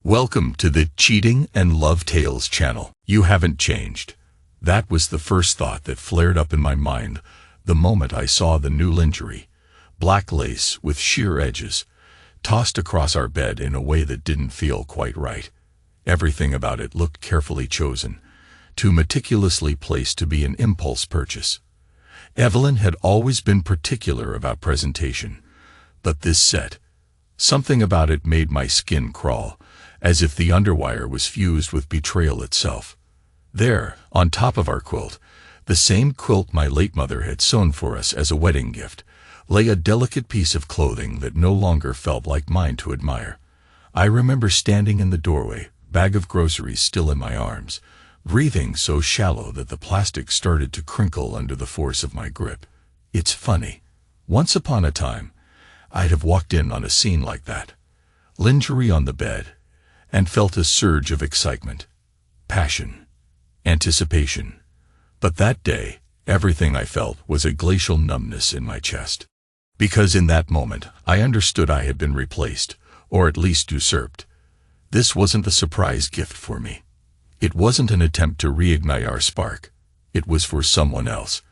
Welcome to the Cheating and Love Tales channel. You haven't changed. That was the first thought that flared up in my mind the moment I saw the new lingerie, black lace with sheer edges, tossed across our bed in a way that didn't feel quite right. Everything about it looked carefully chosen, too meticulously placed to be an impulse purchase. Evelyn had always been particular about presentation, but this set, something about it made my skin crawl, as if the underwire was fused with betrayal itself. There, on top of our quilt, the same quilt my late mother had sewn for us as a wedding gift, lay a delicate piece of clothing that no longer felt like mine to admire. I remember standing in the doorway, bag of groceries still in my arms, breathing so shallow that the plastic started to crinkle under the force of my grip. It's funny. Once upon a time, I'd have walked in on a scene like that, lingerie on the bed, and felt a surge of excitement, passion, anticipation. But that day, everything I felt was a glacial numbness in my chest. Because in that moment, I understood I had been replaced, or at least usurped. This wasn't a surprise gift for me. It wasn't an attempt to reignite our spark. It was for someone else.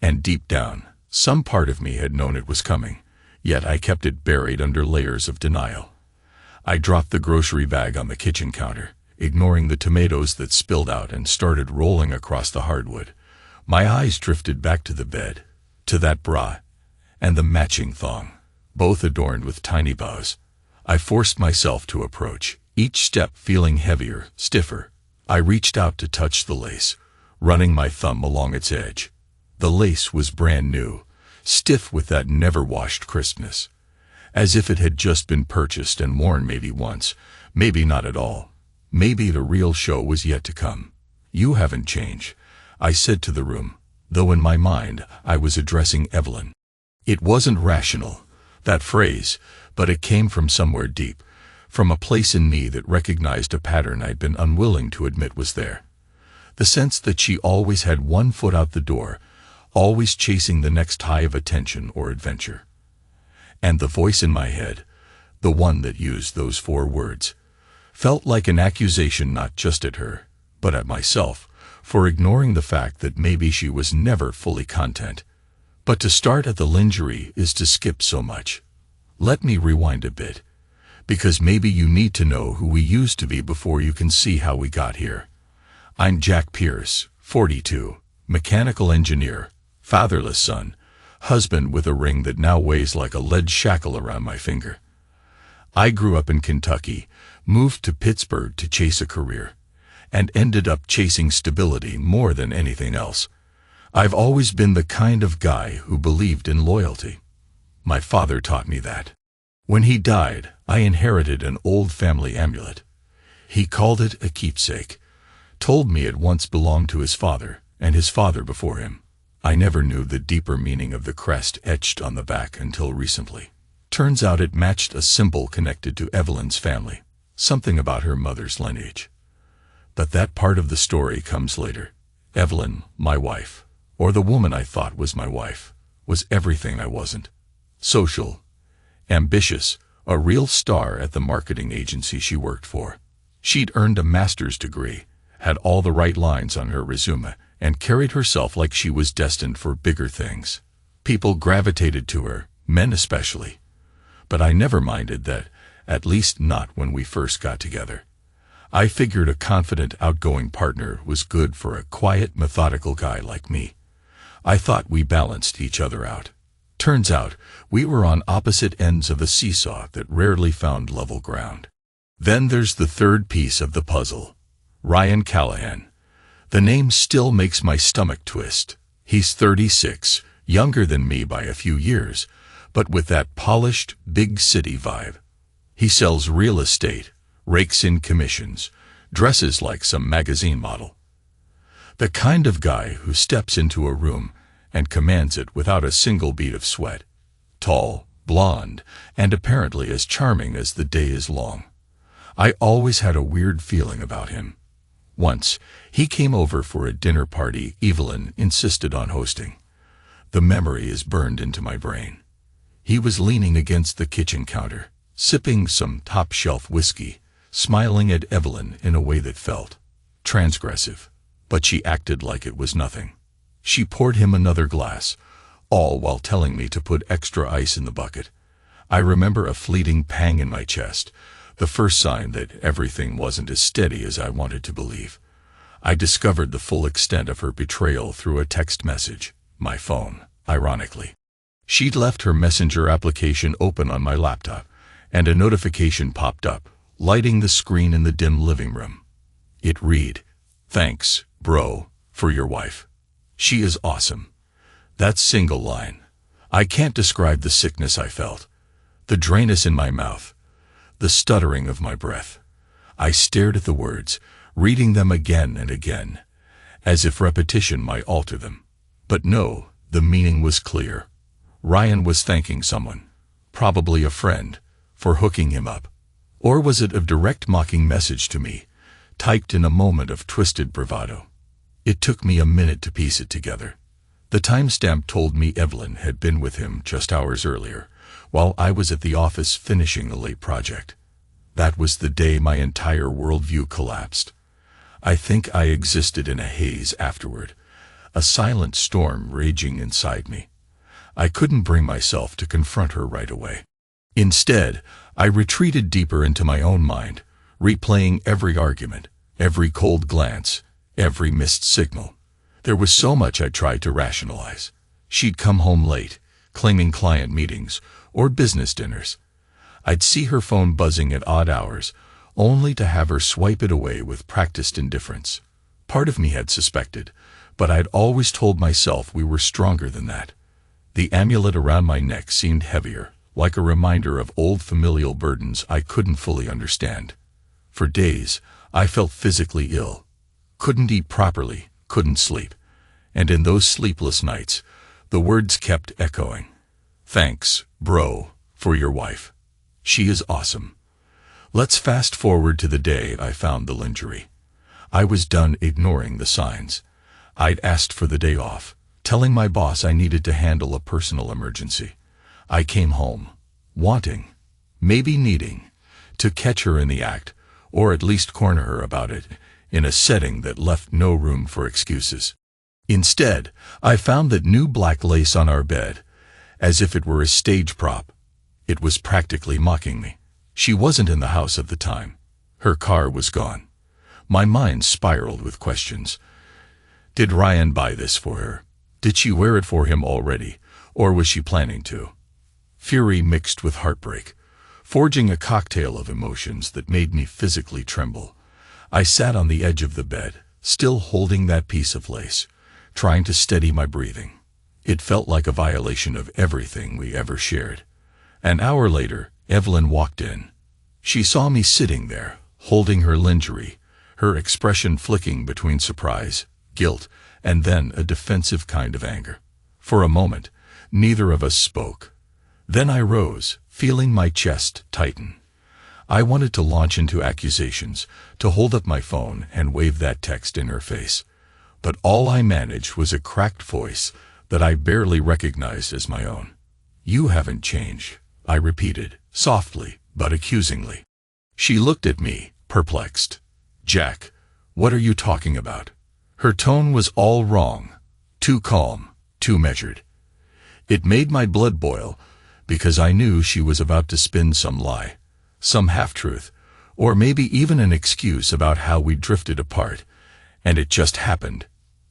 And deep down, some part of me had known it was coming, yet I kept it buried under layers of denial. I dropped the grocery bag on the kitchen counter, ignoring the tomatoes that spilled out, and started rolling across the hardwood. My eyes drifted back to the bed, to that bra, and the matching thong, both adorned with tiny bows. I forced myself to approach, each step feeling heavier, stiffer. I reached out to touch the lace, running my thumb along its edge. The lace was brand new, stiff with that never-washed crispness, as if it had just been purchased and worn maybe once, maybe not at all. Maybe the real show was yet to come. "You haven't changed," I said to the room, though in my mind I was addressing Evelyn. It wasn't rational, that phrase, but it came from somewhere deep, from a place in me that recognized a pattern I'd been unwilling to admit was there. The sense that she always had one foot out the door, always chasing the next high of attention or adventure. And the voice in my head, the one that used those 4 words, felt like an accusation not just at her, but at myself, for ignoring the fact that maybe she was never fully content. But to start at the lingerie is to skip so much. Let me rewind a bit, because maybe you need to know who we used to be before you can see how we got here. I'm Jack Pierce, 42, mechanical engineer, fatherless son, husband with a ring that now weighs like a lead shackle around my finger. I grew up in Kentucky, moved to Pittsburgh to chase a career, and ended up chasing stability more than anything else. I've always been the kind of guy who believed in loyalty. My father taught me that. When he died, I inherited an old family amulet. He called it a keepsake, told me it once belonged to his father, and his father before him. I never knew the deeper meaning of the crest etched on the back until recently. Turns out it matched a symbol connected to Evelyn's family, something about her mother's lineage. But that part of the story comes later. Evelyn, my wife, or the woman I thought was my wife, was everything I wasn't. Social, ambitious, a real star at the marketing agency she worked for. She'd earned a master's degree, had all the right lines on her resume, and carried herself like she was destined for bigger things. People gravitated to her, men especially. But I never minded that, at least not when we first got together. I figured a confident, outgoing partner was good for a quiet, methodical guy like me. I thought we balanced each other out. Turns out, we were on opposite ends of a seesaw that rarely found level ground. Then there's the third piece of the puzzle. Ryan Callahan. The name still makes my stomach twist. He's 36, younger than me by a few years, but with that polished, big city vibe. He sells real estate, rakes in commissions, dresses like some magazine model. The kind of guy who steps into a room and commands it without a single bead of sweat. Tall, blonde, and apparently as charming as the day is long. I always had a weird feeling about him. Once, he came over for a dinner party Evelyn insisted on hosting. The memory is burned into my brain. He was leaning against the kitchen counter, sipping some top-shelf whiskey, smiling at Evelyn in a way that felt transgressive, but she acted like it was nothing. She poured him another glass, all while telling me to put extra ice in the bucket. I remember a fleeting pang in my chest, the first sign that everything wasn't as steady as I wanted to believe. I discovered the full extent of her betrayal through a text message, my phone, ironically. She'd left her messenger application open on my laptop, and a notification popped up, lighting the screen in the dim living room. It read, "Thanks, bro, for your wife. She is awesome." That single line. I can't describe the sickness I felt, the dryness in my mouth, the stuttering of my breath. I stared at the words, reading them again and again, as if repetition might alter them. But no, the meaning was clear. Ryan was thanking someone, probably a friend, for hooking him up. Or was it a direct mocking message to me, typed in a moment of twisted bravado? It took me a minute to piece it together. The timestamp told me Evelyn had been with him just hours earlier, while I was at the office finishing a late project. That was the day my entire worldview collapsed. I think I existed in a haze afterward, a silent storm raging inside me. I couldn't bring myself to confront her right away. Instead, I retreated deeper into my own mind, replaying every argument, every cold glance, every missed signal. There was so much I tried to rationalize. She'd come home late, claiming client meetings or business dinners. I'd see her phone buzzing at odd hours, only to have her swipe it away with practiced indifference. Part of me had suspected, but I'd always told myself we were stronger than that. The amulet around my neck seemed heavier, like a reminder of old familial burdens I couldn't fully understand. For days, I felt physically ill. Couldn't eat properly, couldn't sleep. And in those sleepless nights, the words kept echoing. "Thanks, bro, for your wife. She is awesome." Let's fast forward to the day I found the lingerie. I was done ignoring the signs. I'd asked for the day off, telling my boss I needed to handle a personal emergency. I came home, wanting, maybe needing, to catch her in the act, or at least corner her about it, in a setting that left no room for excuses. Instead, I found that new black lace on our bed, as if it were a stage prop. It was practically mocking me. She wasn't in the house at the time. Her car was gone. My mind spiraled with questions. Did Ryan buy this for her? Did she wear it for him already, or was she planning to? Fury mixed with heartbreak, forging a cocktail of emotions that made me physically tremble. I sat on the edge of the bed, still holding that piece of lace, trying to steady my breathing. It felt like a violation of everything we ever shared. An hour later, Evelyn walked in. She saw me sitting there, holding her lingerie, her expression flicking between surprise, guilt, and then a defensive kind of anger. For a moment, neither of us spoke. Then I rose, feeling my chest tighten. I wanted to launch into accusations, to hold up my phone and wave that text in her face. But all I managed was a cracked voice that I barely recognized as my own. "You haven't changed," I repeated, softly but accusingly. She looked at me, perplexed. "Jack, what are you talking about?" Her tone was all wrong, too calm, too measured. It made my blood boil, because I knew she was about to spin some lie, some half-truth, or maybe even an excuse about how we drifted apart, and it just happened.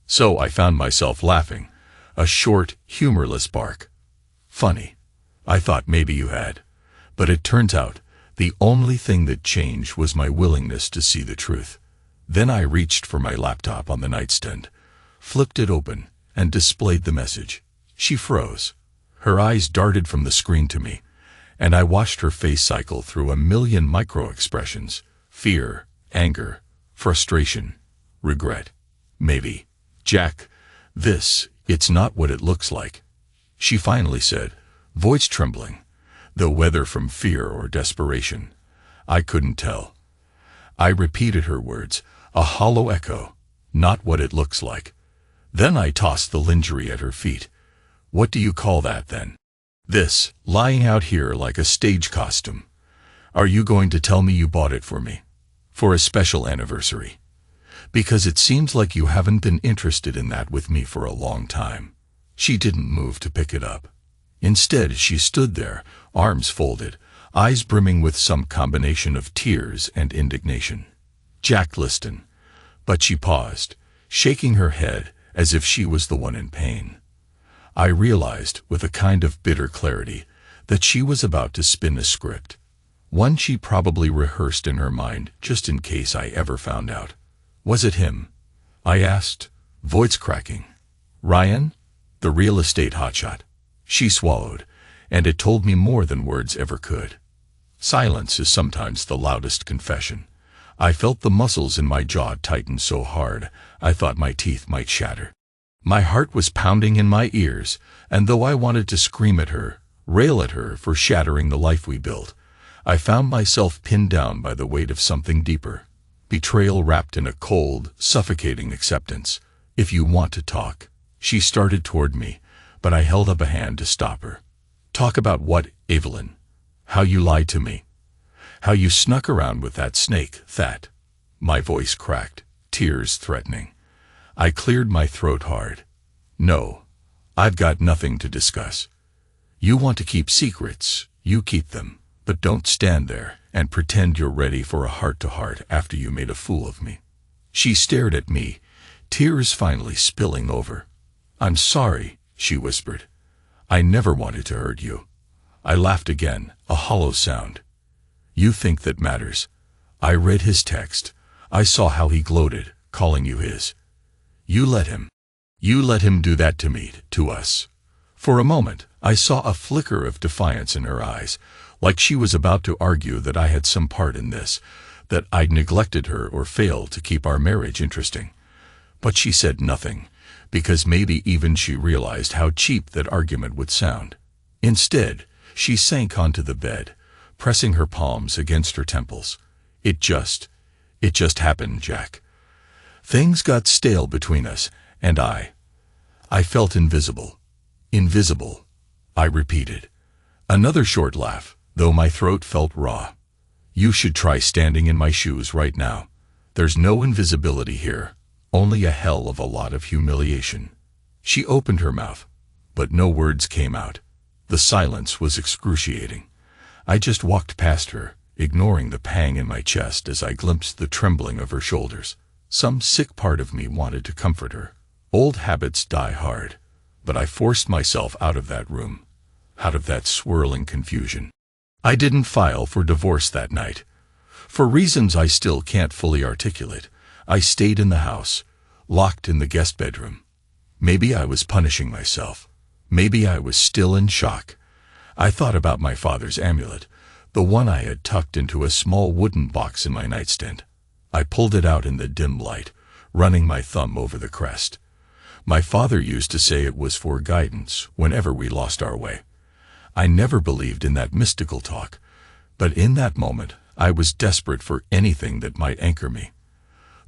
So I found myself laughing, a short, humorless bark. "Funny. I thought maybe you had." But it turns out, the only thing that changed was my willingness to see the truth. Then I reached for my laptop on the nightstand, flipped it open, and displayed the message. She froze. Her eyes darted from the screen to me, and I watched her face cycle through a million micro-expressions: fear, anger, frustration, regret. "Maybe. Jack, it's not what it looks like," she finally said, voice trembling, though whether from fear or desperation, I couldn't tell. I repeated her words, a hollow echo, "Not what it looks like." Then I tossed the lingerie at her feet. "What do you call that, then? This, lying out here like a stage costume? Are you going to tell me you bought it for me?" For a special anniversary. Because it seems like you haven't been interested in that with me for a long time. She didn't move to pick it up. Instead, she stood there, arms folded, eyes brimming with some combination of tears and indignation. Jack listened, but she paused, shaking her head as if she was the one in pain. I realized, with a kind of bitter clarity, that she was about to spin a script. One she probably rehearsed in her mind just in case I ever found out. Was it him? I asked, voice cracking. Ryan? The real estate hotshot. She swallowed, and it told me more than words ever could. Silence is sometimes the loudest confession. I felt the muscles in my jaw tighten so hard, I thought my teeth might shatter. My heart was pounding in my ears, and though I wanted to scream at her, rail at her for shattering the life we built, I found myself pinned down by the weight of something deeper. Betrayal wrapped in a cold, suffocating acceptance. If you want to talk. She started toward me, but I held up a hand to stop her. Talk about what, Evelyn? How you lied to me. How you snuck around with that snake, that. My voice cracked, tears threatening. I cleared my throat hard. No, I've got nothing to discuss. You want to keep secrets, you keep them, but don't stand there and pretend you're ready for a heart-to-heart after you made a fool of me. She stared at me, tears finally spilling over. I'm sorry, she whispered. I never wanted to hurt you. I laughed again, a hollow sound. You think that matters. I read his text. I saw how he gloated, calling you his. You let him. You let him do that to me, to us. For a moment, I saw a flicker of defiance in her eyes, like she was about to argue that I had some part in this, that I'd neglected her or failed to keep our marriage interesting. But she said nothing, because maybe even she realized how cheap that argument would sound. Instead, she sank onto the bed, pressing her palms against her temples. It just happened, Jack. Things got stale between us, and I felt invisible. Invisible, I repeated. Another short laugh, though my throat felt raw. You should try standing in my shoes right now. There's no invisibility here, only a hell of a lot of humiliation. She opened her mouth, but no words came out. The silence was excruciating. I just walked past her, ignoring the pang in my chest as I glimpsed the trembling of her shoulders. Some sick part of me wanted to comfort her. Old habits die hard. But I forced myself out of that room, out of that swirling confusion. I didn't file for divorce that night. For reasons I still can't fully articulate, I stayed in the house, locked in the guest bedroom. Maybe I was punishing myself. Maybe I was still in shock. I thought about my father's amulet, the one I had tucked into a small wooden box in my nightstand. I pulled it out in the dim light, running my thumb over the crest. My father used to say it was for guidance whenever we lost our way. I never believed in that mystical talk, but in that moment, I was desperate for anything that might anchor me.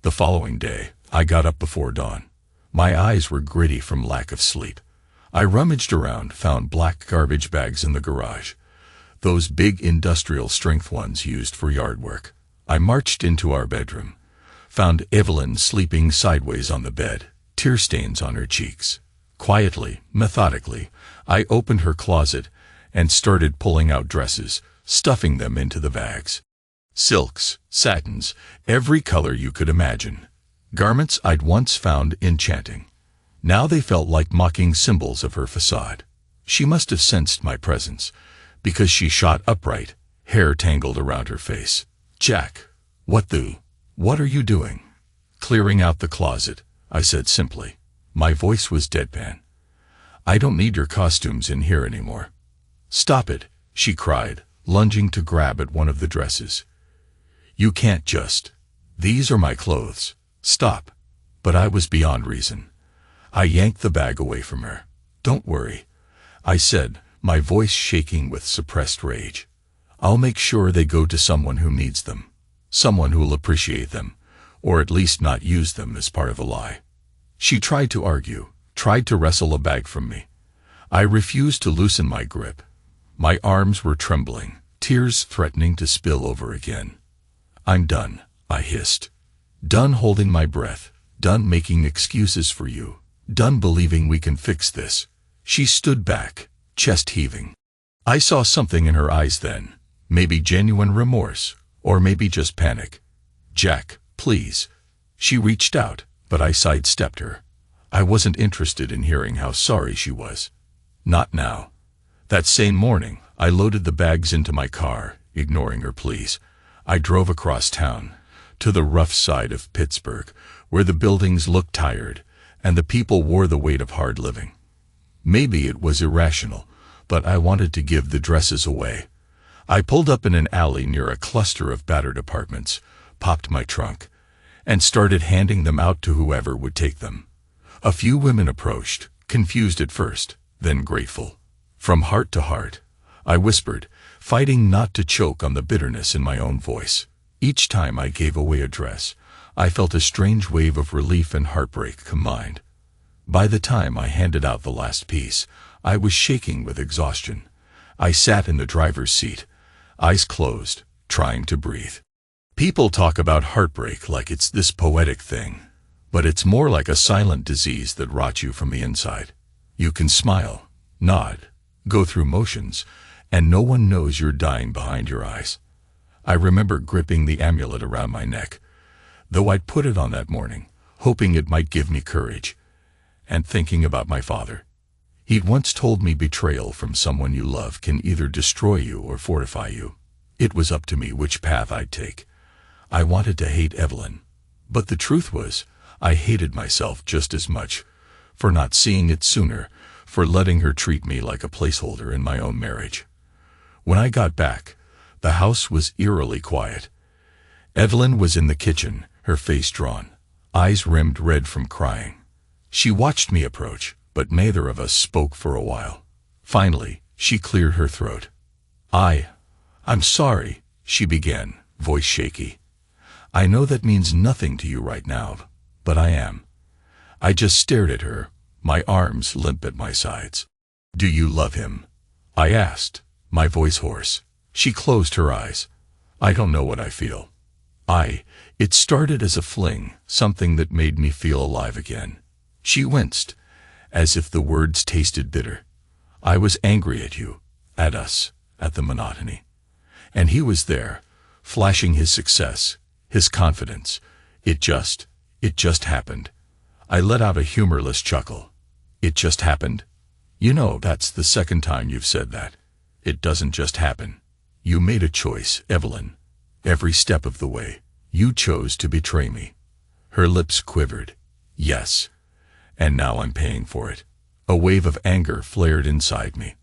The following day, I got up before dawn. My eyes were gritty from lack of sleep. I rummaged around, found black garbage bags in the garage, those big industrial-strength ones used for yard work. I marched into our bedroom, found Evelyn sleeping sideways on the bed, tear stains on her cheeks. Quietly, methodically, I opened her closet and started pulling out dresses, stuffing them into the bags. Silks, satins, every color you could imagine. Garments I'd once found enchanting. Now they felt like mocking symbols of her facade. She must have sensed my presence, because she shot upright, hair tangled around her face. Jack, what are you doing? Clearing out the closet, I said simply. My voice was deadpan. I don't need your costumes in here anymore. Stop it, she cried, lunging to grab at one of the dresses. You can't just. These are my clothes. Stop. But I was beyond reason. I yanked the bag away from her. Don't worry, I said, my voice shaking with suppressed rage. I'll make sure they go to someone who needs them. Someone who'll appreciate them, or at least not use them as part of a lie. She tried to argue, tried to wrestle a bag from me. I refused to loosen my grip. My arms were trembling, tears threatening to spill over again. I'm done, I hissed. Done holding my breath, done making excuses for you, done believing we can fix this. She stood back, chest heaving. I saw something in her eyes then, maybe genuine remorse, or maybe just panic. Jack, please. She reached out, but I sidestepped her. I wasn't interested in hearing how sorry she was. Not now. That same morning, I loaded the bags into my car, ignoring her pleas. I drove across town, to the rough side of Pittsburgh, where the buildings looked tired, and the people wore the weight of hard living. Maybe it was irrational, but I wanted to give the dresses away. I pulled up in an alley near a cluster of battered apartments, popped my trunk, and started handing them out to whoever would take them. A few women approached, confused at first, then grateful. From heart to heart, I whispered, fighting not to choke on the bitterness in my own voice. Each time I gave away a dress, I felt a strange wave of relief and heartbreak combined. By the time I handed out the last piece, I was shaking with exhaustion. I sat in the driver's seat, eyes closed, trying to breathe. People talk about heartbreak like it's this poetic thing, but it's more like a silent disease that rots you from the inside. You can smile, nod, go through motions, and no one knows you're dying behind your eyes. I remember gripping the amulet around my neck, though I'd put it on that morning, hoping it might give me courage, and thinking about my father. He'd once told me betrayal from someone you love can either destroy you or fortify you. It was up to me which path I'd take. I wanted to hate Evelyn, but the truth was, I hated myself just as much, for not seeing it sooner, for letting her treat me like a placeholder in my own marriage. When I got back, the house was eerily quiet. Evelyn was in the kitchen, her face drawn, eyes rimmed red from crying. She watched me approach, but neither of us spoke for a while. Finally, she cleared her throat. I'm sorry, she began, voice shaky. I know that means nothing to you right now, but I am. I just stared at her, my arms limp at my sides. Do you love him? I asked, my voice hoarse. She closed her eyes. I don't know what I feel. It started as a fling, something that made me feel alive again. She winced, as if the words tasted bitter. I was angry at you, at us, at the monotony. And he was there, flashing his success, his confidence. It just happened. I let out a humorless chuckle. It just happened? You know, that's the second time you've said that. It doesn't just happen. You made a choice, Evelyn. Every step of the way, you chose to betray me. Her lips quivered. Yes. And now I'm paying for it. A wave of anger flared inside me.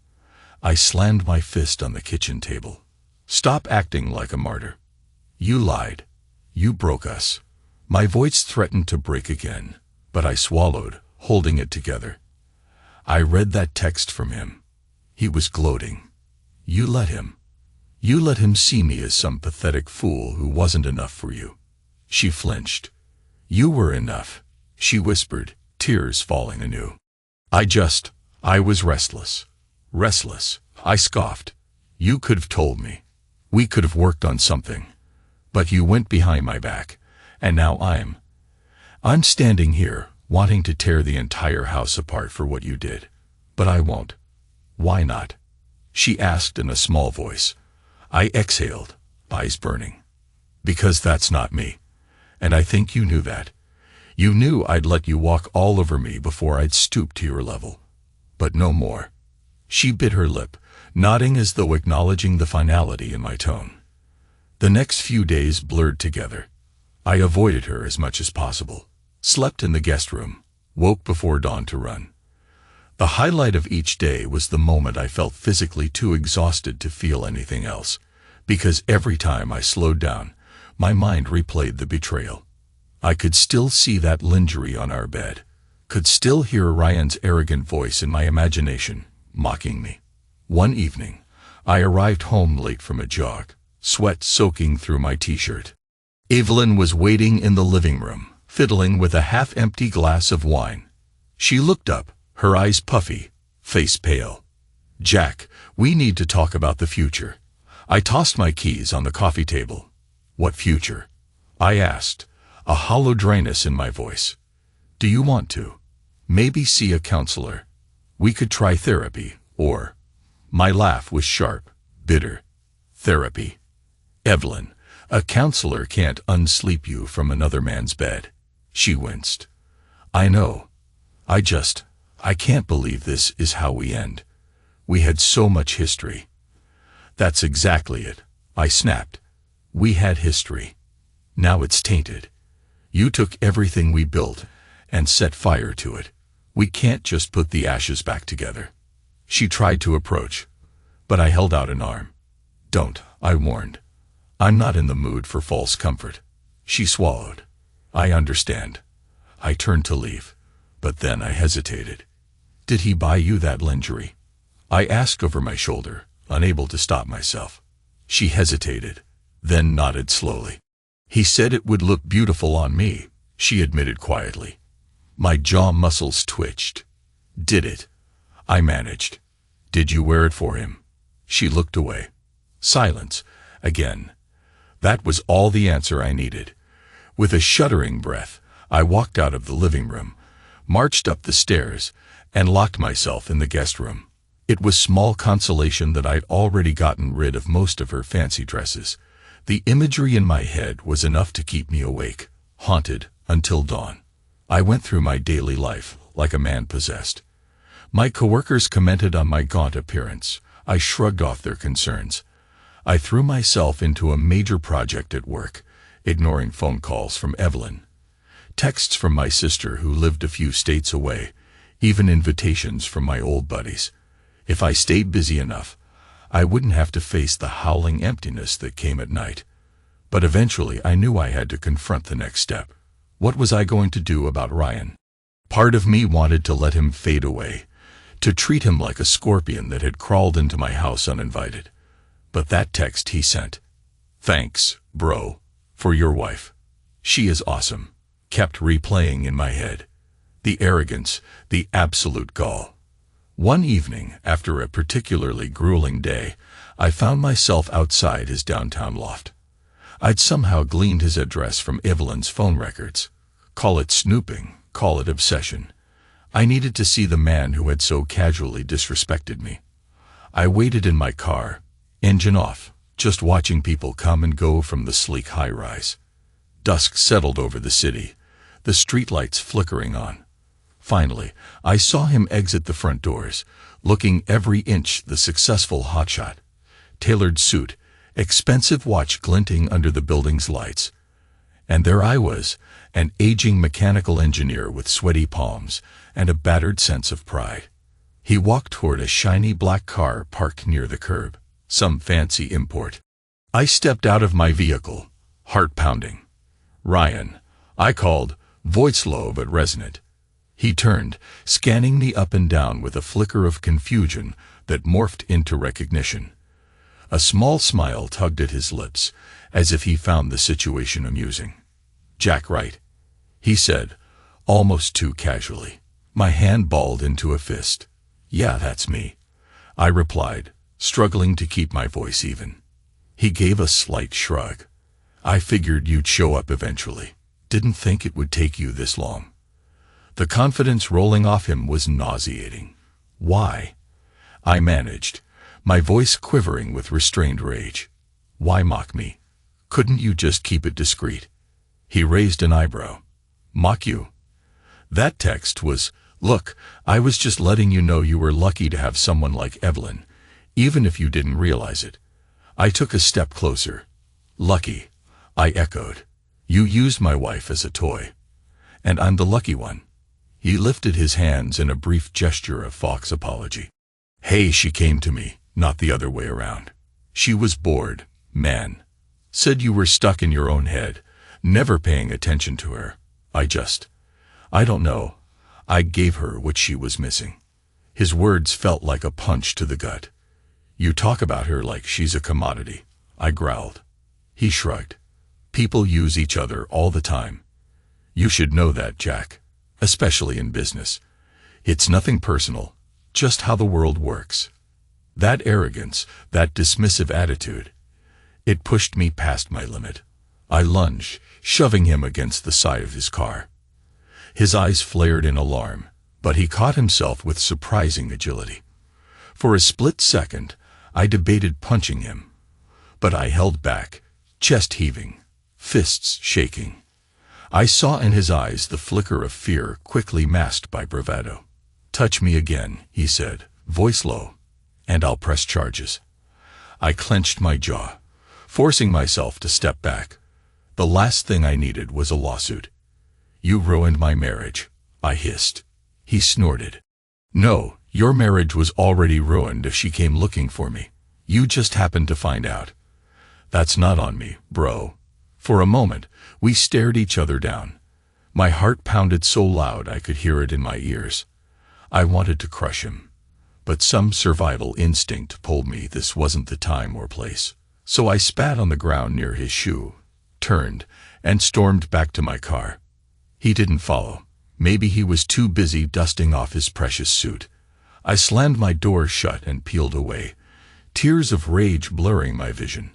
I slammed my fist on the kitchen table. Stop acting like a martyr. You lied. You broke us. My voice threatened to break again, but I swallowed, holding it together. I read that text from him. He was gloating. You let him. You let him see me as some pathetic fool who wasn't enough for you. She flinched. You were enough, she whispered, tears falling anew. I was restless. Restless, I scoffed. You could have told me. We could have worked on something. But you went behind my back, and now I'm standing here, wanting to tear the entire house apart for what you did. But I won't. Why not? She asked in a small voice. I exhaled, eyes burning. Because that's not me. And I think you knew that. You knew I'd let you walk all over me before I'd stoop to your level. But no more. She bit her lip, nodding as though acknowledging the finality in my tone. The next few days blurred together. I avoided her as much as possible, slept in the guest room, woke before dawn to run. The highlight of each day was the moment I felt physically too exhausted to feel anything else, because every time I slowed down, my mind replayed the betrayal. I could still see that lingerie on our bed, could still hear Ryan's arrogant voice in my imagination, mocking me. One evening, I arrived home late from a jog, sweat soaking through my t-shirt. Evelyn was waiting in the living room, fiddling with a half-empty glass of wine. She looked up, her eyes puffy, face pale. Jack, we need to talk about the future. I tossed my keys on the coffee table. What future? I asked, a hollow dryness in my voice. Do you want to? Maybe see a counselor. We could try therapy, or... My laugh was sharp, bitter. Therapy. Evelyn, a counselor can't unsleep you from another man's bed. She winced. I know. I can't believe this is how we end. We had so much history. That's exactly it, I snapped. We had history. Now it's tainted. You took everything we built and set fire to it. We can't just put the ashes back together. She tried to approach, but I held out an arm. Don't, I warned. I'm not in the mood for false comfort. She swallowed. I understand. I turned to leave, but then I hesitated. Did he buy you that lingerie? I asked over my shoulder, unable to stop myself. She hesitated, then nodded slowly. He said it would look beautiful on me, she admitted quietly. My jaw muscles twitched. Did it? I managed. Did you wear it for him? She looked away. Silence, again. That was all the answer I needed. With a shuddering breath, I walked out of the living room, marched up the stairs, and locked myself in the guest room. It was small consolation that I'd already gotten rid of most of her fancy dresses. The imagery in my head was enough to keep me awake, haunted, until dawn. I went through my daily life like a man possessed. My coworkers commented on my gaunt appearance. I shrugged off their concerns. I threw myself into a major project at work, ignoring phone calls from Evelyn, texts from my sister who lived a few states away, even invitations from my old buddies. If I stayed busy enough, I wouldn't have to face the howling emptiness that came at night. But eventually I knew I had to confront the next step. What was I going to do about Ryan? Part of me wanted to let him fade away, to treat him like a scorpion that had crawled into my house uninvited. But that text he sent, "Thanks, bro, for your wife. She is awesome," kept replaying in my head. The arrogance, the absolute gall. One evening, after a particularly grueling day, I found myself outside his downtown loft. I'd somehow gleaned his address from Evelyn's phone records. Call it snooping, call it obsession. I needed to see the man who had so casually disrespected me. I waited in my car, engine off, just watching people come and go from the sleek high-rise. Dusk settled over the city, the streetlights flickering on. Finally, I saw him exit the front doors, looking every inch the successful hotshot. Tailored suit, expensive watch glinting under the building's lights. And there I was, an aging mechanical engineer with sweaty palms and a battered sense of pride. He walked toward a shiny black car parked near the curb, some fancy import. I stepped out of my vehicle, heart pounding. "Ryan," I called, voice low but resonant. He turned, scanning me up and down with a flicker of confusion that morphed into recognition. A small smile tugged at his lips, as if he found the situation amusing. "Jack Wright," he said, almost too casually. My hand balled into a fist. "Yeah, that's me," I replied, struggling to keep my voice even. He gave a slight shrug. "I figured you'd show up eventually. Didn't think it would take you this long." The confidence rolling off him was nauseating. "Why?" I managed, my voice quivering with restrained rage. "Why mock me? Couldn't you just keep it discreet?" He raised an eyebrow. "Mock you?" That text was, "Look, I was just letting you know you were lucky to have someone like Evelyn, even if you didn't realize it." I took a step closer. "Lucky," I echoed. "You used my wife as a toy. And I'm the lucky one." He lifted his hands in a brief gesture of Fox apology. "Hey, she came to me, not the other way around. She was bored, man. Said you were stuck in your own head, never paying attention to her. I don't know. I gave her what she was missing." His words felt like a punch to the gut. "You talk about her like she's a commodity," I growled. He shrugged. "People use each other all the time. You should know that, Jack. Especially in business. It's nothing personal, just how the world works." That arrogance, that dismissive attitude, it pushed me past my limit. I lunged, shoving him against the side of his car. His eyes flared in alarm, but he caught himself with surprising agility. For a split second, I debated punching him, but I held back, chest heaving, fists shaking. I saw in his eyes the flicker of fear quickly masked by bravado. "Touch me again," he said, voice low, "and I'll press charges." I clenched my jaw, forcing myself to step back. The last thing I needed was a lawsuit. "You ruined my marriage," I hissed. He snorted. "No, your marriage was already ruined if she came looking for me. You just happened to find out." "That's not on me, bro." For a moment, we stared each other down. My heart pounded so loud I could hear it in my ears. I wanted to crush him, but some survival instinct told me this wasn't the time or place. So I spat on the ground near his shoe, turned, and stormed back to my car. He didn't follow. Maybe he was too busy dusting off his precious suit. I slammed my door shut and peeled away, tears of rage blurring my vision.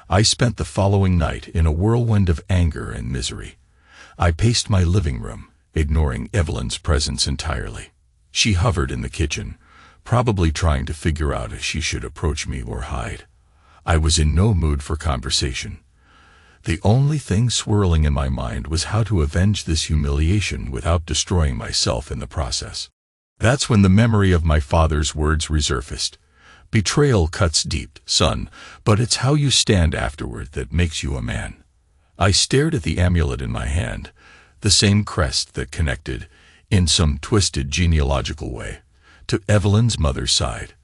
I spent the following night in a whirlwind of anger and misery. I paced my living room, ignoring Evelyn's presence entirely. She hovered in the kitchen, probably trying to figure out if she should approach me or hide. I was in no mood for conversation. The only thing swirling in my mind was how to avenge this humiliation without destroying myself in the process. That's when the memory of my father's words resurfaced. "Betrayal cuts deep, son, but it's how you stand afterward that makes you a man." I stared at the amulet in my hand, the same crest that connected, in some twisted genealogical way, to Evelyn's mother's side.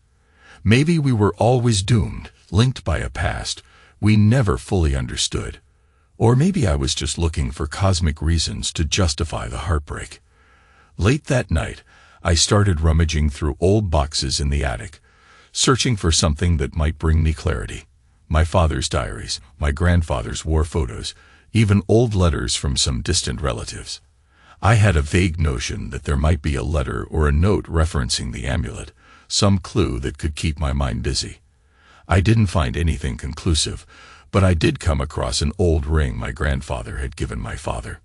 Maybe we were always doomed, linked by a past we never fully understood. Or maybe I was just looking for cosmic reasons to justify the heartbreak. Late that night, I started rummaging through old boxes in the attic, searching for something that might bring me clarity. My father's diaries, my grandfather's war photos, even old letters from some distant relatives. I had a vague notion that there might be a letter or a note referencing the amulet, some clue that could keep my mind busy. I didn't find anything conclusive, but I did come across an old ring my grandfather had given my father.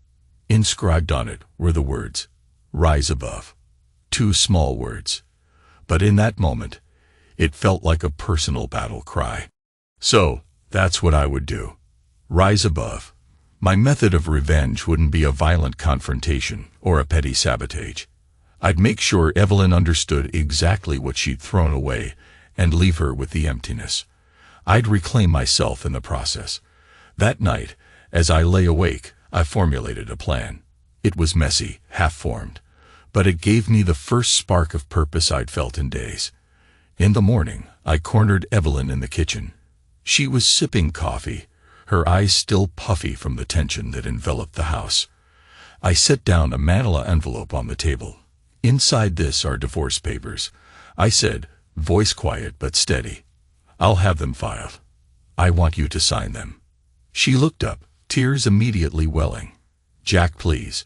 Inscribed on it were the words, "Rise above." 2 small words. But in that moment, it felt like a personal battle cry. So, that's what I would do. Rise above. My method of revenge wouldn't be a violent confrontation or a petty sabotage. I'd make sure Evelyn understood exactly what she'd thrown away and leave her with the emptiness. I'd reclaim myself in the process. That night, as I lay awake, I formulated a plan. It was messy, half-formed, but it gave me the first spark of purpose I'd felt in days. In the morning, I cornered Evelyn in the kitchen. She was sipping coffee, her eyes still puffy from the tension that enveloped the house. I set down a manila envelope on the table. "Inside this are divorce papers," I said, voice quiet but steady. "I'll have them filed. I want you to sign them." She looked up, tears immediately welling. "Jack, please,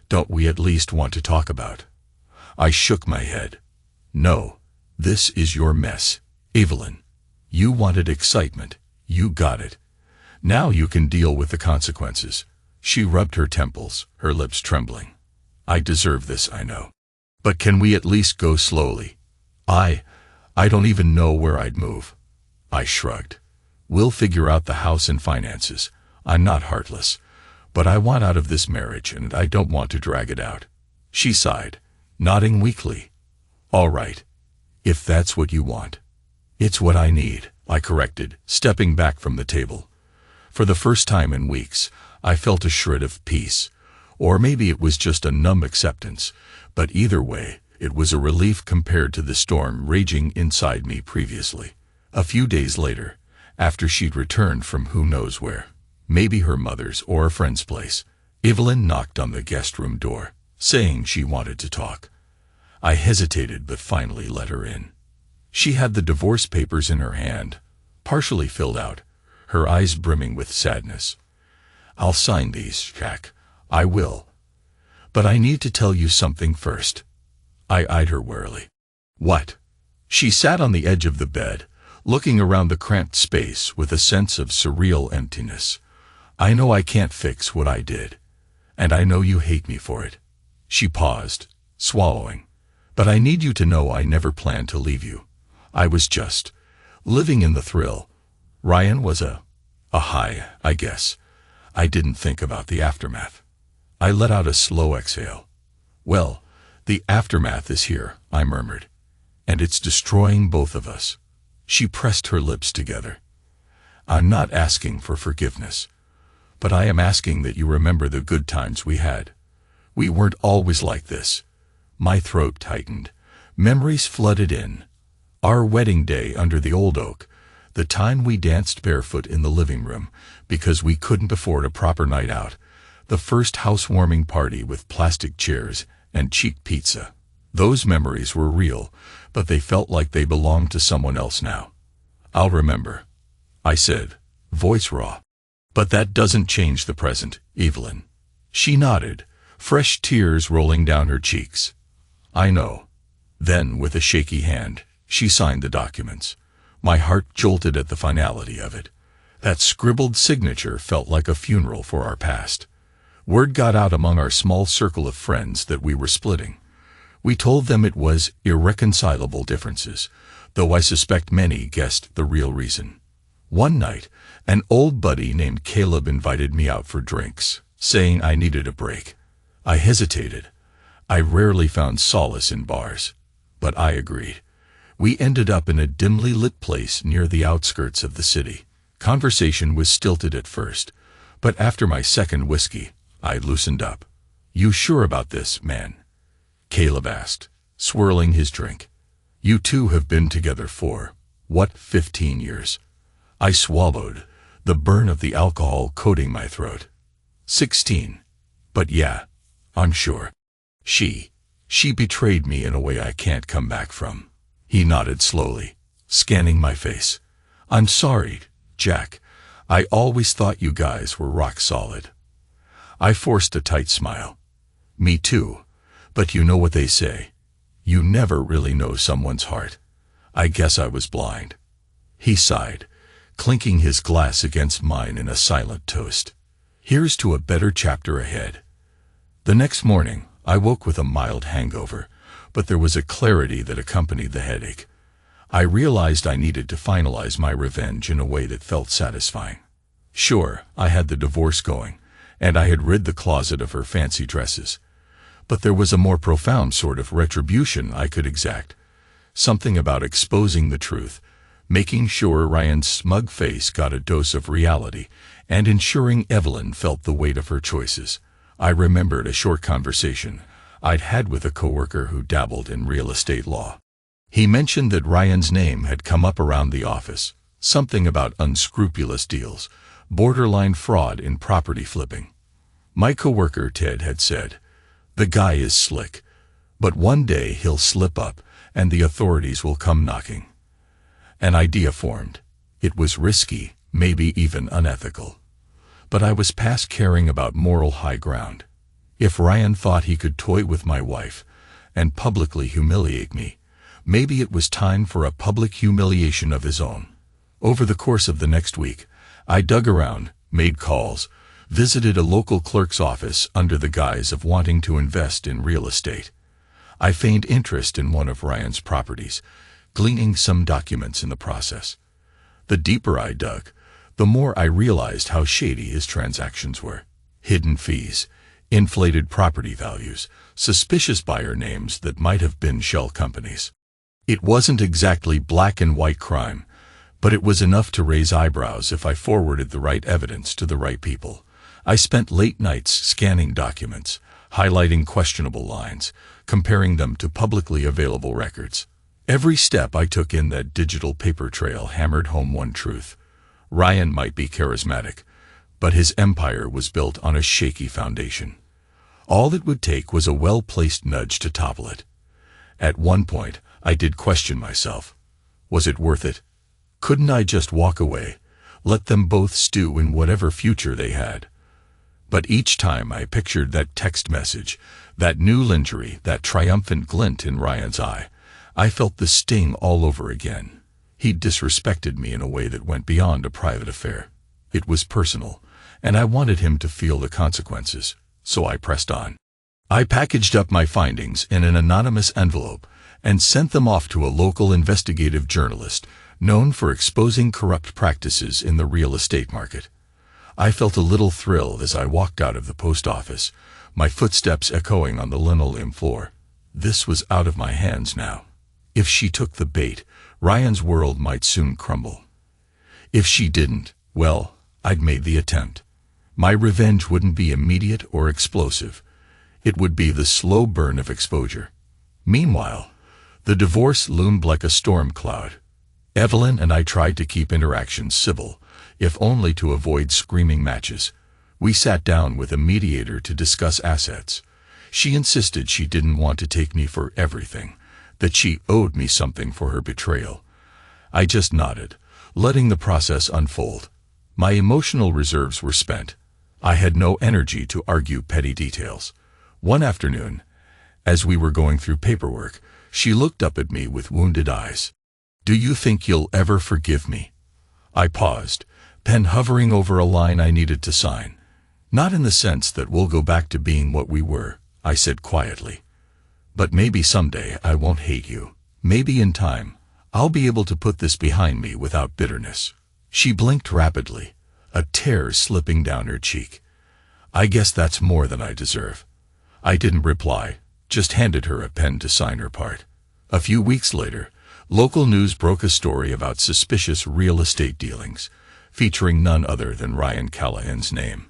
don't we at least want to talk about?" I shook my head. "No. This is your mess, Evelyn. You wanted excitement. You got it. Now you can deal with the consequences." She rubbed her temples, her lips trembling. "I deserve this, I know. But can we at least go slowly? I don't even know where I'd move." I shrugged. "We'll figure out the house and finances. I'm not heartless, but I want out of this marriage and I don't want to drag it out." She sighed, nodding weakly. "All right. If that's what you want." "It's what I need," I corrected, stepping back from the table. For the first time in weeks, I felt a shred of peace. Or maybe it was just a numb acceptance, but either way, it was a relief compared to the storm raging inside me previously. A few days later, after she'd returned from who knows where, maybe her mother's or a friend's place, Evelyn knocked on the guest room door, saying she wanted to talk. I hesitated but finally let her in. She had the divorce papers in her hand, partially filled out, her eyes brimming with sadness. "I'll sign these, Jack. I will. But I need to tell you something first." I eyed her warily. "What?" She sat on the edge of the bed, looking around the cramped space with a sense of surreal emptiness. I know I can't fix what I did, and I know you hate me for it." She paused, swallowing. "But I need you to know I never planned to leave you. I was just living in the thrill. Ryan was a high, I guess. I didn't think about the aftermath." I let out a slow exhale. "Well, the aftermath is here," I murmured. "And it's destroying both of us." She pressed her lips together. "I'm not asking for forgiveness, but I am asking that you remember the good times we had. We weren't always like this." My throat tightened. Memories flooded in. Our wedding day under the old oak, the time we danced barefoot in the living room because we couldn't afford a proper night out, the first housewarming party with plastic chairs and cheap pizza. Those memories were real, but they felt like they belonged to someone else now. "I'll remember," I said, voice raw. "But that doesn't change the present, Evelyn." She nodded, fresh tears rolling down her cheeks. "I know." Then, with a shaky hand, she signed the documents. My heart jolted at the finality of it. That scribbled signature felt like a funeral for our past. Word got out among our small circle of friends that we were splitting. We told them it was irreconcilable differences, though I suspect many guessed the real reason. One night, an old buddy named Caleb invited me out for drinks, saying I needed a break. I hesitated. I rarely found solace in bars, but I agreed. We ended up in a dimly lit place near the outskirts of the city. Conversation was stilted at first, but after my second whiskey, I loosened up. "You sure about this, man?" Caleb asked, swirling his drink. "You two have been together for, 15 years?" I swallowed, the burn of the alcohol coating my throat. 16. But yeah, I'm sure. She betrayed me in a way I can't come back from." He nodded slowly, scanning my face. "I'm sorry, Jack. I always thought you guys were rock solid." I forced a tight smile. "Me too. But you know what they say. You never really know someone's heart. I guess I was blind." He sighed, clinking his glass against mine in a silent toast. "Here's to a better chapter ahead." The next morning, I woke with a mild hangover, but there was a clarity that accompanied the headache. I realized I needed to finalize my revenge in a way that felt satisfying. Sure, I had the divorce going, and I had rid the closet of her fancy dresses. But there was a more profound sort of retribution I could exact. Something about exposing the truth, making sure Ryan's smug face got a dose of reality, and ensuring Evelyn felt the weight of her choices. I remembered a short conversation I'd had with a coworker who dabbled in real estate law. He mentioned that Ryan's name had come up around the office, something about unscrupulous deals, borderline fraud in property flipping. My coworker Ted had said, "The guy is slick, but one day he'll slip up and the authorities will come knocking." An idea formed. It was risky, maybe even unethical. But I was past caring about moral high ground. If Ryan thought he could toy with my wife and publicly humiliate me, maybe it was time for a public humiliation of his own. Over the course of the next week, I dug around, made calls, visited a local clerk's office under the guise of wanting to invest in real estate. I feigned interest in one of Ryan's properties, gleaning some documents in the process. The deeper I dug, the more I realized how shady his transactions were. Hidden fees, inflated property values, suspicious buyer names that might have been shell companies. It wasn't exactly black and white crime, but it was enough to raise eyebrows if I forwarded the right evidence to the right people. I spent late nights scanning documents, highlighting questionable lines, comparing them to publicly available records. Every step I took in that digital paper trail hammered home one truth. Ryan might be charismatic, but his empire was built on a shaky foundation. All it would take was a well-placed nudge to topple it. At one point, I did question myself. Was it worth it? Couldn't I just walk away, let them both stew in whatever future they had? But each time I pictured that text message, that new lingerie, that triumphant glint in Ryan's eye, I felt the sting all over again. He'd disrespected me in a way that went beyond a private affair. It was personal, and I wanted him to feel the consequences, so I pressed on. I packaged up my findings in an anonymous envelope and sent them off to a local investigative journalist known for exposing corrupt practices in the real estate market. I felt a little thrill as I walked out of the post office, my footsteps echoing on the linoleum floor. This was out of my hands now. If she took the bait, Ryan's world might soon crumble. If she didn't, well, I'd made the attempt. My revenge wouldn't be immediate or explosive. It would be the slow burn of exposure. Meanwhile, the divorce loomed like a storm cloud. Evelyn and I tried to keep interactions civil, if only to avoid screaming matches. We sat down with a mediator to discuss assets. She insisted she didn't want to take me for everything, that she owed me something for her betrayal. I just nodded, letting the process unfold. My emotional reserves were spent. I had no energy to argue petty details. One afternoon, as we were going through paperwork, she looked up at me with wounded eyes. "Do you think you'll ever forgive me?" I paused, pen hovering over a line I needed to sign. "Not in the sense that we'll go back to being what we were," I said quietly. "But maybe someday I won't hate you. Maybe in time, I'll be able to put this behind me without bitterness." She blinked rapidly, a tear slipping down her cheek. "I guess that's more than I deserve." I didn't reply, just handed her a pen to sign her part. A few weeks later, local news broke a story about suspicious real estate dealings, featuring none other than Ryan Callahan's name.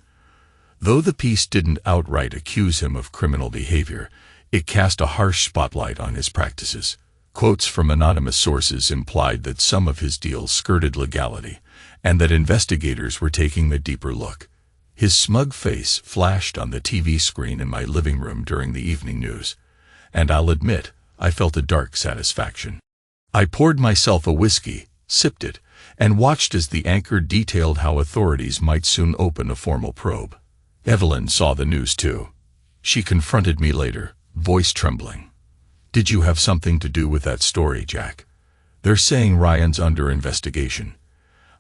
Though the piece didn't outright accuse him of criminal behavior, it cast a harsh spotlight on his practices. Quotes from anonymous sources implied that some of his deals skirted legality, and that investigators were taking a deeper look. His smug face flashed on the TV screen in my living room during the evening news, and I'll admit, I felt a dark satisfaction. I poured myself a whiskey, sipped it, and watched as the anchor detailed how authorities might soon open a formal probe. Evelyn saw the news too. She confronted me later, voice trembling. "Did you have something to do with that story, Jack? They're saying Ryan's under investigation."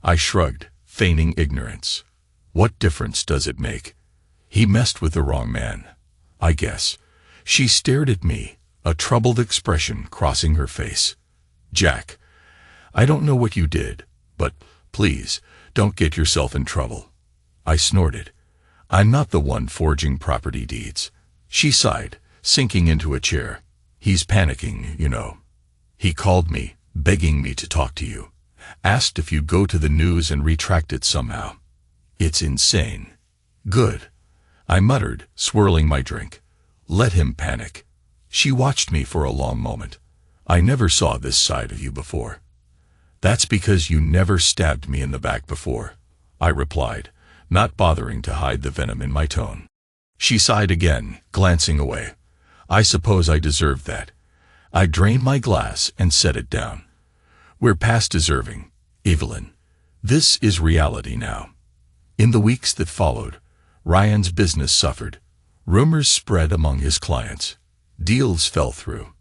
I shrugged, feigning ignorance. "What difference does it make? He messed with the wrong man, I guess." She stared at me, a troubled expression crossing her face. "Jack, I don't know what you did, but please, don't get yourself in trouble." I snorted. "I'm not the one forging property deeds." She sighed, sinking into a chair. "He's panicking, you know. He called me, begging me to talk to you. Asked if you'd go to the news and retract it somehow. It's insane." "Good," I muttered, swirling my drink. "Let him panic." She watched me for a long moment. "I never saw this side of you before." "That's because you never stabbed me in the back before," I replied, not bothering to hide the venom in my tone. She sighed again, glancing away. "I suppose I deserved that." I drained my glass and set it down. "We're past deserving, Evelyn. This is reality now." In the weeks that followed, Ryan's business suffered. Rumors spread among his clients. Deals fell through.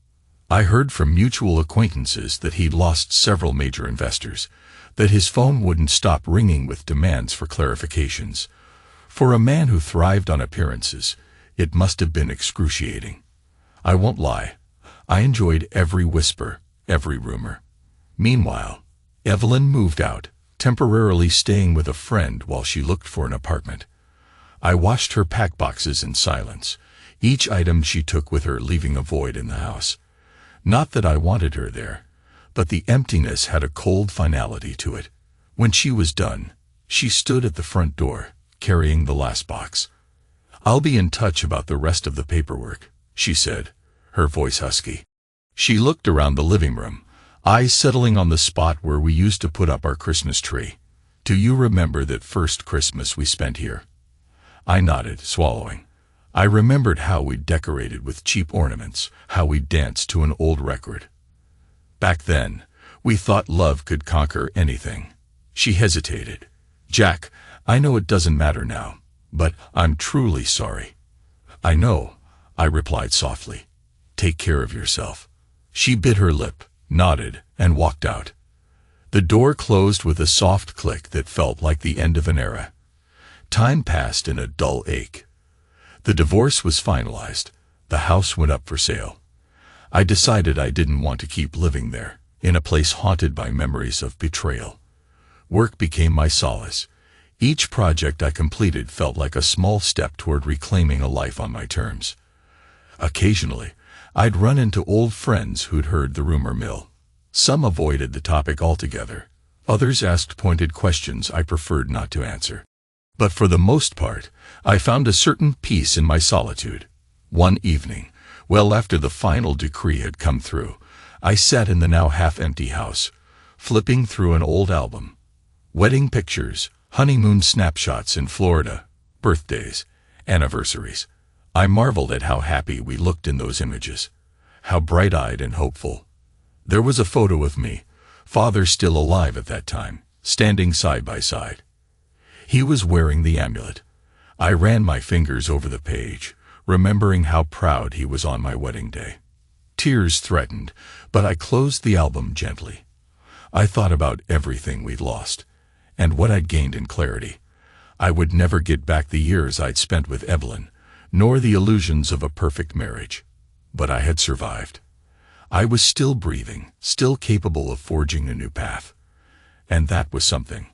I heard from mutual acquaintances that he'd lost several major investors, that his phone wouldn't stop ringing with demands for clarifications. For a man who thrived on appearances, it must have been excruciating. I won't lie, I enjoyed every whisper, every rumor. Meanwhile, Evelyn moved out, temporarily staying with a friend while she looked for an apartment. I watched her pack boxes in silence, each item she took with her leaving a void in the house. Not that I wanted her there, but the emptiness had a cold finality to it. When she was done, she stood at the front door, carrying the last box. "I'll be in touch about the rest of the paperwork," she said, her voice husky. She looked around the living room, eyes settling on the spot where we used to put up our Christmas tree. "Do you remember that first Christmas we spent here?" I nodded, swallowing. I remembered how we decorated with cheap ornaments, how we danced to an old record. Back then, we thought love could conquer anything. She hesitated. "Jack, I know it doesn't matter now, but I'm truly sorry." "I know," I replied softly. "Take care of yourself." She bit her lip, nodded, and walked out. The door closed with a soft click that felt like the end of an era. Time passed in a dull ache. The divorce was finalized. The house went up for sale. I decided I didn't want to keep living there, in a place haunted by memories of betrayal. Work became my solace. Each project I completed felt like a small step toward reclaiming a life on my terms. Occasionally, I'd run into old friends who'd heard the rumor mill. Some avoided the topic altogether. Others asked pointed questions I preferred not to answer. But for the most part, I found a certain peace in my solitude. One evening, well after the final decree had come through, I sat in the now half-empty house, flipping through an old album. Wedding pictures, honeymoon snapshots in Florida, birthdays, anniversaries. I marveled at how happy we looked in those images, how bright-eyed and hopeful. There was a photo of me, father still alive at that time, standing side by side. He was wearing the amulet. I ran my fingers over the page, remembering how proud he was on my wedding day. Tears threatened, but I closed the album gently. I thought about everything we'd lost, and what I'd gained in clarity. I would never get back the years I'd spent with Evelyn, nor the illusions of a perfect marriage. But I had survived. I was still breathing, still capable of forging a new path. And that was something.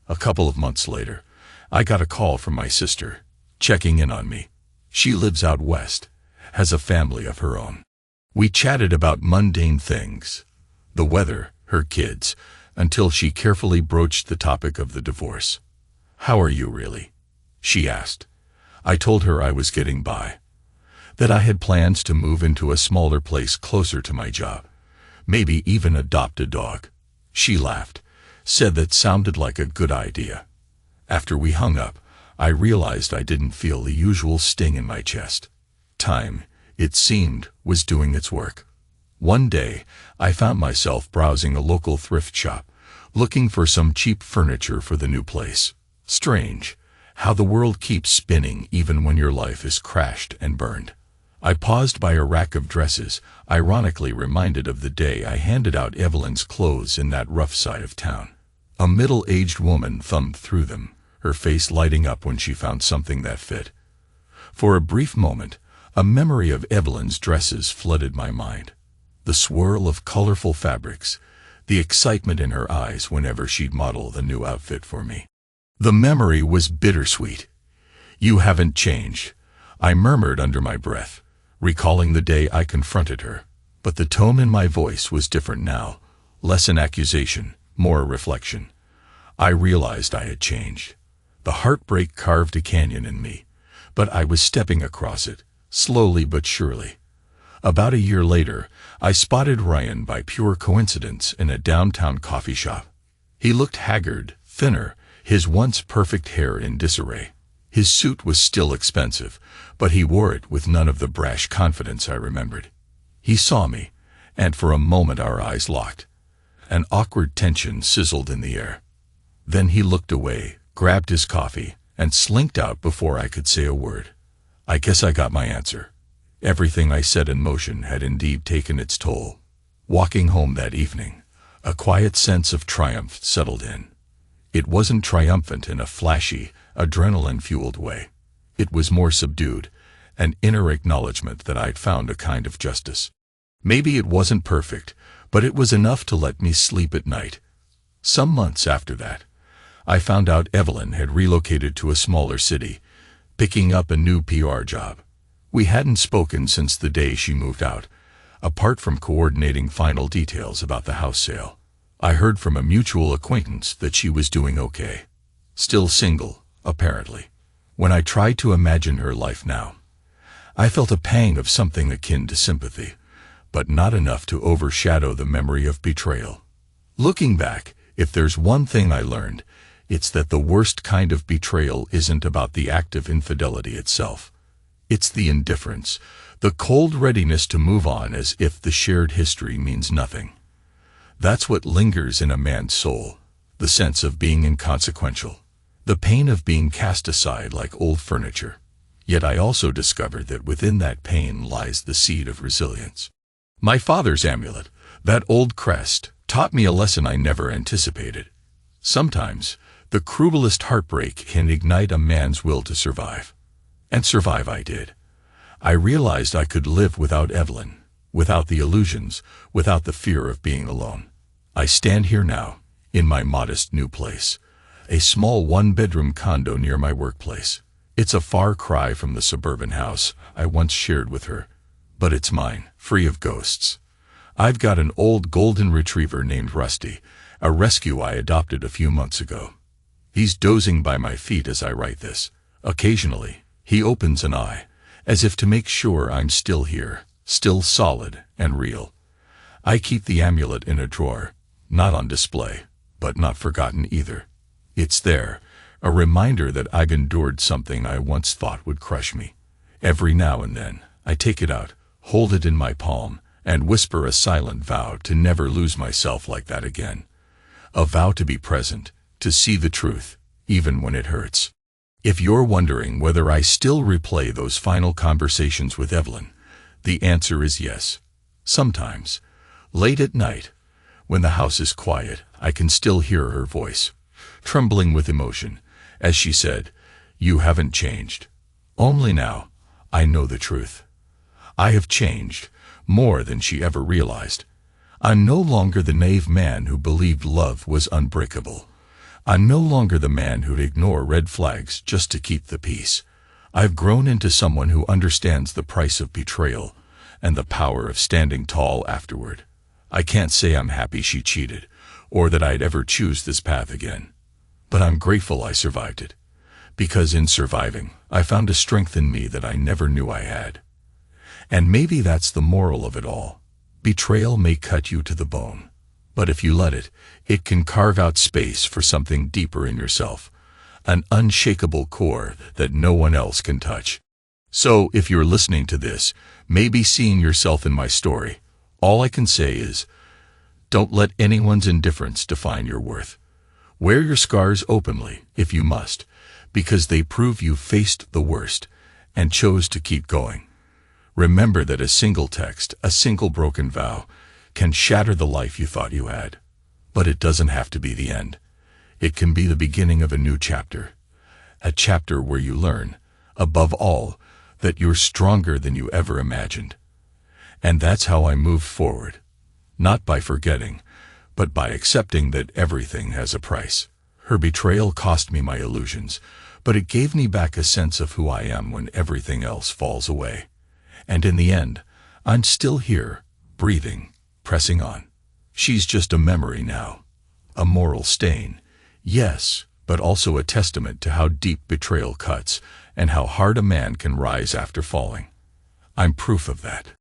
A couple of months later, I got a call from my sister, checking in on me. She lives out west, has a family of her own. We chatted about mundane things, the weather, her kids, until she carefully broached the topic of the divorce. "How are you really?" she asked. I told her I was getting by, that I had plans to move into a smaller place closer to my job, maybe even adopt a dog. She laughed, said that sounded like a good idea. After we hung up, I realized I didn't feel the usual sting in my chest. Time, it seemed, was doing its work. One day, I found myself browsing a local thrift shop, looking for some cheap furniture for the new place. Strange, how the world keeps spinning even when your life is crashed and burned. I paused by a rack of dresses, ironically reminded of the day I handed out Evelyn's clothes in that rough side of town. A middle-aged woman thumbed through them, her face lighting up when she found something that fit. For a brief moment, a memory of Evelyn's dresses flooded my mind. The swirl of colorful fabrics, the excitement in her eyes whenever she'd model the new outfit for me. The memory was bittersweet. "You haven't changed," I murmured under my breath, recalling the day I confronted her. But the tone in my voice was different now, less an accusation, more a reflection. I realized I had changed. The heartbreak carved a canyon in me, but I was stepping across it, slowly but surely. About a year later, I spotted Ryan by pure coincidence in a downtown coffee shop. He looked haggard, thinner, his once perfect hair in disarray. His suit was still expensive, but he wore it with none of the brash confidence I remembered. He saw me, and for a moment our eyes locked. An awkward tension sizzled in the air. Then he looked away, grabbed his coffee, and slinked out before I could say a word. I guess I got my answer. Everything I set in motion had indeed taken its toll. Walking home that evening, a quiet sense of triumph settled in. It wasn't triumphant in a flashy, adrenaline-fueled way. It was more subdued, an inner acknowledgement that I'd found a kind of justice. Maybe it wasn't perfect, but it was enough to let me sleep at night. Some months after that, I found out Evelyn had relocated to a smaller city, picking up a new PR job. We hadn't spoken since the day she moved out, apart from coordinating final details about the house sale. I heard from a mutual acquaintance that she was doing okay. Still single, apparently. When I tried to imagine her life now, I felt a pang of something akin to sympathy, but not enough to overshadow the memory of betrayal. Looking back, if there's one thing I learned, it's that the worst kind of betrayal isn't about the act of infidelity itself. It's the indifference, the cold readiness to move on as if the shared history means nothing. That's what lingers in a man's soul, the sense of being inconsequential, the pain of being cast aside like old furniture. Yet I also discovered that within that pain lies the seed of resilience. My father's amulet, that old crest, taught me a lesson I never anticipated. Sometimes, The cruelest heartbreak can ignite a man's will to survive. And survive I did. I realized I could live without Evelyn, without the illusions, without the fear of being alone. I stand here now, in my modest new place, a small one-bedroom condo near my workplace. It's a far cry from the suburban house I once shared with her, but it's mine, free of ghosts. I've got an old golden retriever named Rusty, a rescue I adopted a few months ago. He's dozing by my feet as I write this. Occasionally, he opens an eye, as if to make sure I'm still here, still solid and real. I keep the amulet in a drawer, not on display, but not forgotten either. It's there, a reminder that I've endured something I once thought would crush me. Every now and then, I take it out, hold it in my palm, and whisper a silent vow to never lose myself like that again. A vow to be present, to see the truth, even when it hurts. If you're wondering whether I still replay those final conversations with Evelyn, the answer is yes. Sometimes, late at night, when the house is quiet, I can still hear her voice, trembling with emotion, as she said, "You haven't changed. Only now, I know the truth. I have changed, more than she ever realized. I'm no longer the naive man who believed love was unbreakable. I'm no longer the man who'd ignore red flags just to keep the peace. I've grown into someone who understands the price of betrayal and the power of standing tall afterward. I can't say I'm happy she cheated, or that I'd ever choose this path again. But I'm grateful I survived it, because in surviving, I found a strength in me that I never knew I had. And maybe that's the moral of it all. Betrayal may cut you to the bone, but if you let it, it can carve out space for something deeper in yourself, an unshakable core that no one else can touch. So, if you're listening to this, maybe seeing yourself in my story, all I can say is, don't let anyone's indifference define your worth. Wear your scars openly, if you must, because they prove you faced the worst and chose to keep going. Remember that a single text, a single broken vow, can shatter the life you thought you had. But it doesn't have to be the end. It can be the beginning of a new chapter. A chapter where you learn, above all, that you're stronger than you ever imagined. And that's how I moved forward. Not by forgetting, but by accepting that everything has a price. Her betrayal cost me my illusions, but it gave me back a sense of who I am when everything else falls away. And in the end, I'm still here, breathing, pressing on. She's just a memory now. A moral stain, yes, but also a testament to how deep betrayal cuts and how hard a man can rise after falling. I'm proof of that.